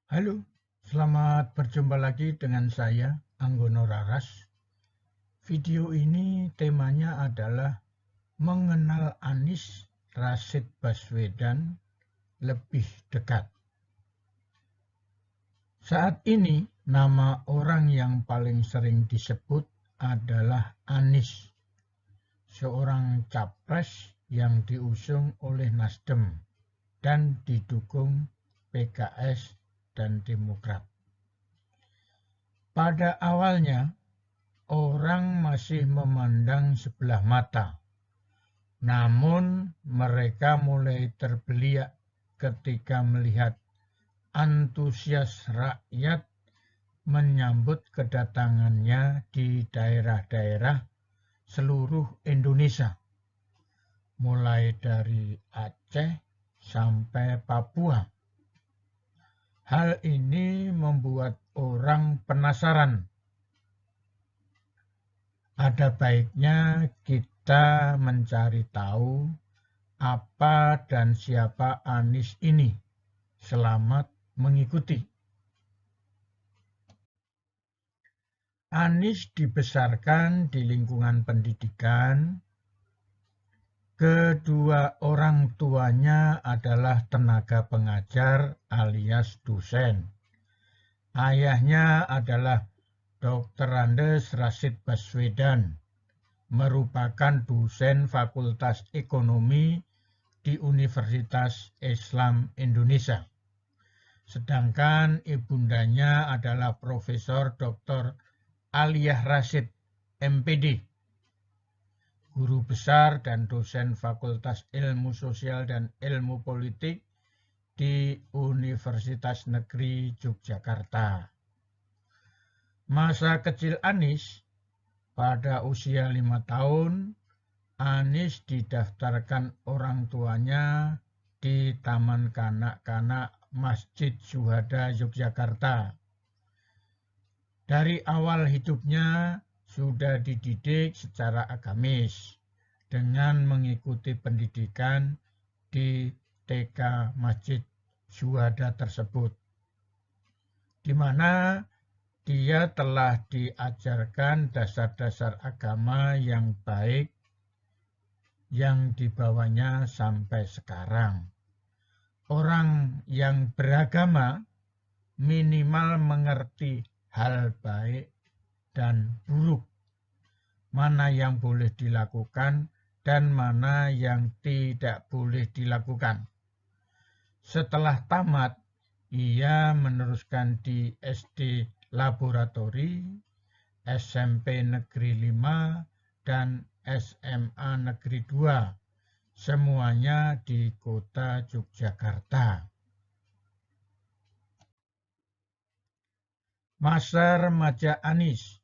Halo, selamat berjumpa lagi dengan saya, Anggono Raras. Video ini temanya adalah mengenal Anies Rashid Baswedan lebih dekat. Saat ini, nama orang yang paling sering disebut adalah Anies, seorang capres yang diusung oleh Nasdem dan didukung PKS dan Demokrat. Pada awalnya, orang masih memandang sebelah mata, namun mereka mulai terbeliak ketika melihat antusias rakyat menyambut kedatangannya di daerah-daerah seluruh Indonesia, mulai dari Aceh sampai Papua. Hal ini membuat orang penasaran. Ada baiknya kita mencari tahu apa dan siapa Anies ini. Selamat mengikuti. Anies dibesarkan di lingkungan pendidikan. Kedua orang tuanya adalah tenaga pengajar alias dosen. Ayahnya adalah Dr. Andes Rashid Baswedan, merupakan dosen Fakultas Ekonomi di Universitas Islam Indonesia. Sedangkan ibundanya adalah Profesor Dr. Aliyah Rashid, MPD, guru besar dan dosen Fakultas Ilmu Sosial dan Ilmu Politik di Universitas Negeri Yogyakarta. Masa kecil Anies, pada usia 5 tahun, Anies didaftarkan orang tuanya di Taman Kanak-kanak Masjid Syuhada Yogyakarta. Dari awal hidupnya sudah dididik secara agamis dengan mengikuti pendidikan di TK Masjid Syuhada tersebut, di mana dia telah diajarkan dasar-dasar agama yang baik yang dibawanya sampai sekarang. Orang yang beragama minimal mengerti hal baik dan buruk, mana yang boleh dilakukan dan mana yang tidak boleh dilakukan. Setelah tamat, ia meneruskan di SD Laboratori, SMP Negeri 5, dan SMA Negeri 2, semuanya di kota Yogyakarta. Masa remaja Anies,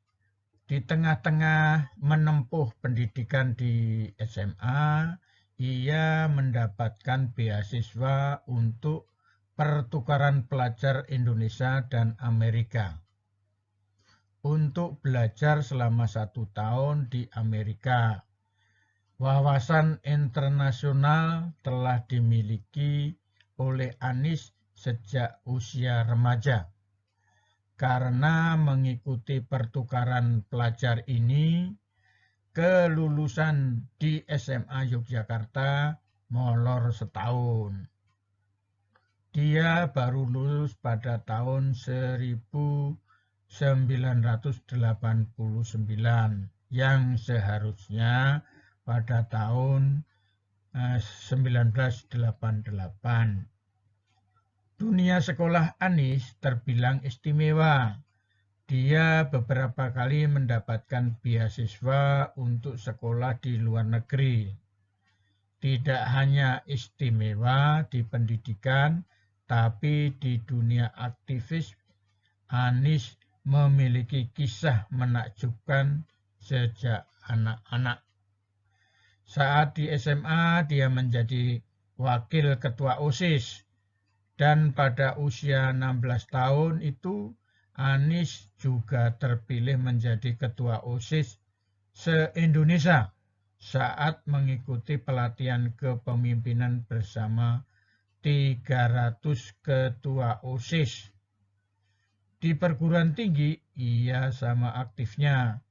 di tengah-tengah menempuh pendidikan di SMA, ia mendapatkan beasiswa untuk pertukaran pelajar Indonesia dan Amerika untuk belajar selama 1 tahun di Amerika. Wawasan internasional telah dimiliki oleh Anies sejak usia remaja. Karena mengikuti pertukaran pelajar ini, kelulusan di SMA Yogyakarta molor setahun. Dia baru lulus pada tahun 1989 yang seharusnya pada tahun 1988. Dunia sekolah Anies terbilang istimewa. Dia beberapa kali mendapatkan beasiswa untuk sekolah di luar negeri. Tidak hanya istimewa di pendidikan, tapi di dunia aktivis, Anies memiliki kisah menakjubkan sejak anak-anak. Saat di SMA, dia menjadi wakil ketua OSIS. Dan pada usia 16 tahun itu, Anies juga terpilih menjadi ketua OSIS se-Indonesia saat mengikuti pelatihan kepemimpinan bersama 300 ketua OSIS Di perguruan tinggi, ia sama aktifnya.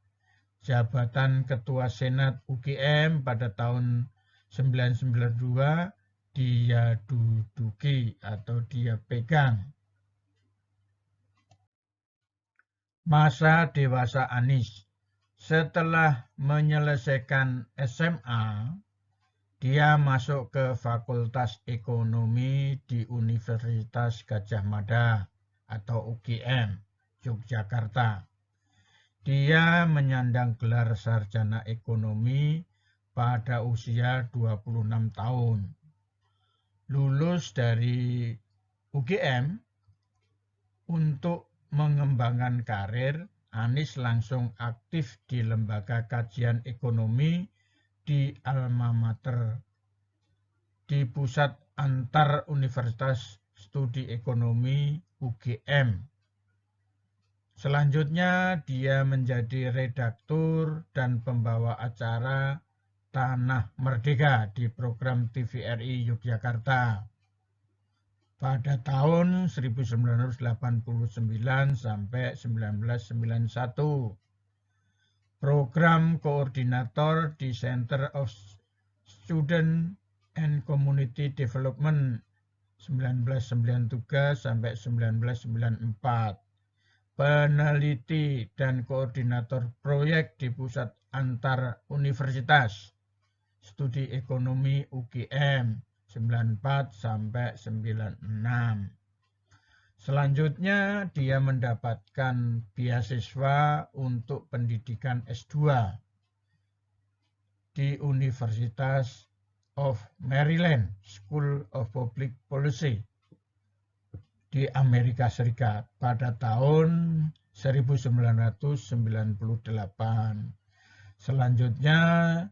Jabatan Ketua Senat UGM pada tahun 1992 dia duduki atau dia pegang. Masa dewasa Anies. Setelah menyelesaikan SMA, dia masuk ke Fakultas Ekonomi di Universitas Gadjah Mada atau UGM, Yogyakarta. Dia menyandang gelar sarjana ekonomi pada usia 26 tahun. Lulus dari UGM untuk mengembangkan karir, Anies langsung aktif di lembaga kajian ekonomi di Alma Mater di Pusat Antar Universitas Studi Ekonomi UGM. Selanjutnya dia menjadi redaktur dan pembawa acara Tanah Merdeka di program TVRI Yogyakarta pada tahun 1989 sampai 1991. Program koordinator di Center of Student and Community Development 1993 sampai 1994. Peneliti dan koordinator proyek di Pusat Antar Universitas Studi Ekonomi UGM 94 sampai 96. Selanjutnya dia mendapatkan beasiswa untuk pendidikan S2 di Universitas of Maryland School of Public Policy di Amerika Serikat pada tahun 1998. Selanjutnya,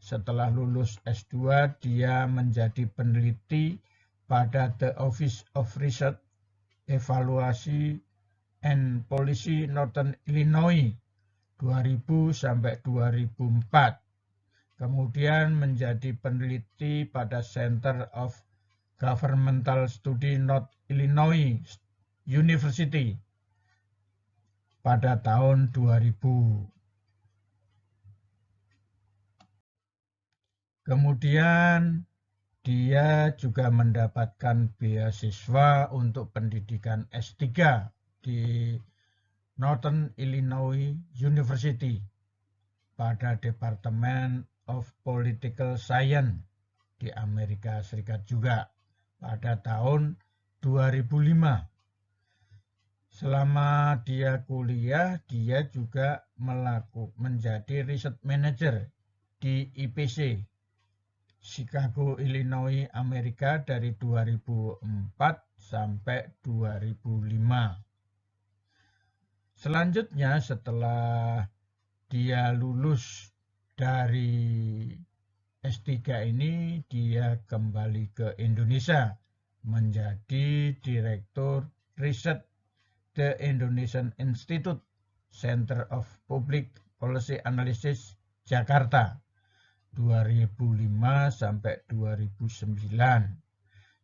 setelah lulus S2, dia menjadi peneliti pada The Office of Research, Evaluasi and Policy Northern Illinois 2000 sampai 2004. Kemudian menjadi peneliti pada Center of Governmental Study North Illinois University pada tahun 2000. Kemudian dia juga mendapatkan beasiswa untuk pendidikan S3 di Northern Illinois University pada Department of Political Science di Amerika Serikat juga pada tahun 2005. Selama dia kuliah, dia juga menjadi research manager di IPC Chicago, Illinois, Amerika dari 2004 sampai 2005. Selanjutnya setelah dia lulus dari S3 ini, dia kembali ke Indonesia menjadi Direktur Riset The Indonesian Institute Center of Public Policy Analysis Jakarta 2005 sampai 2009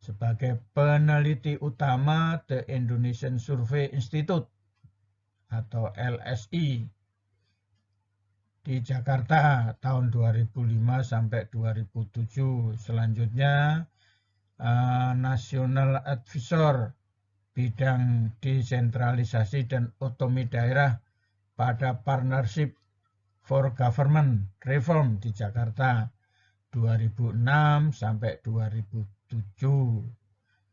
sebagai peneliti utama The Indonesian Survey Institute atau LSI di Jakarta tahun 2005 sampai 2007. Selanjutnya National Advisor bidang desentralisasi dan otonomi daerah pada Partnership for Government Reform di Jakarta 2006 sampai 2007.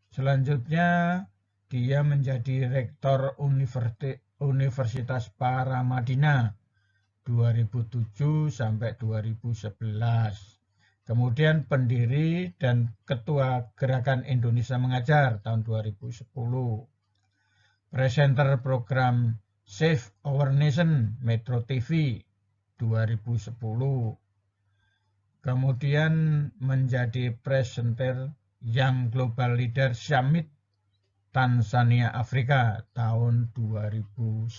Selanjutnya dia menjadi Rektor Universitas Paramadina 2007 sampai 2011. Kemudian pendiri dan Ketua Gerakan Indonesia Mengajar tahun 2010. Presenter program Save Our Nation Metro TV 2010. Kemudian menjadi presenter Young Global Leader Summit Tanzania Afrika tahun 2010.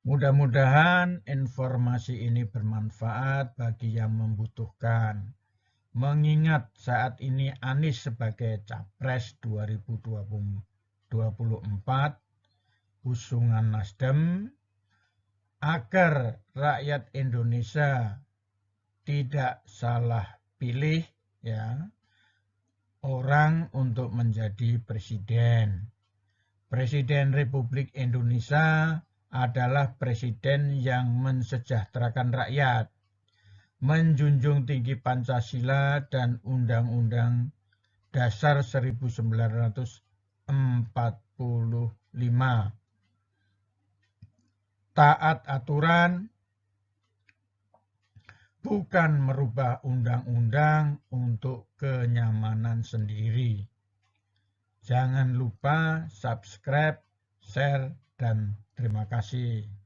Mudah-mudahan informasi ini bermanfaat bagi yang membutuhkan. mengingat saat ini Anies sebagai Capres 2024 usungan Nasdem, agar rakyat Indonesia tidak salah pilih ya orang untuk menjadi presiden. Presiden Republik Indonesia adalah presiden yang mensejahterakan rakyat, menjunjung tinggi Pancasila dan Undang-Undang Dasar 1945, taat aturan, bukan merubah undang-undang untuk kenyamanan sendiri. Jangan lupa subscribe, share, dan terima kasih.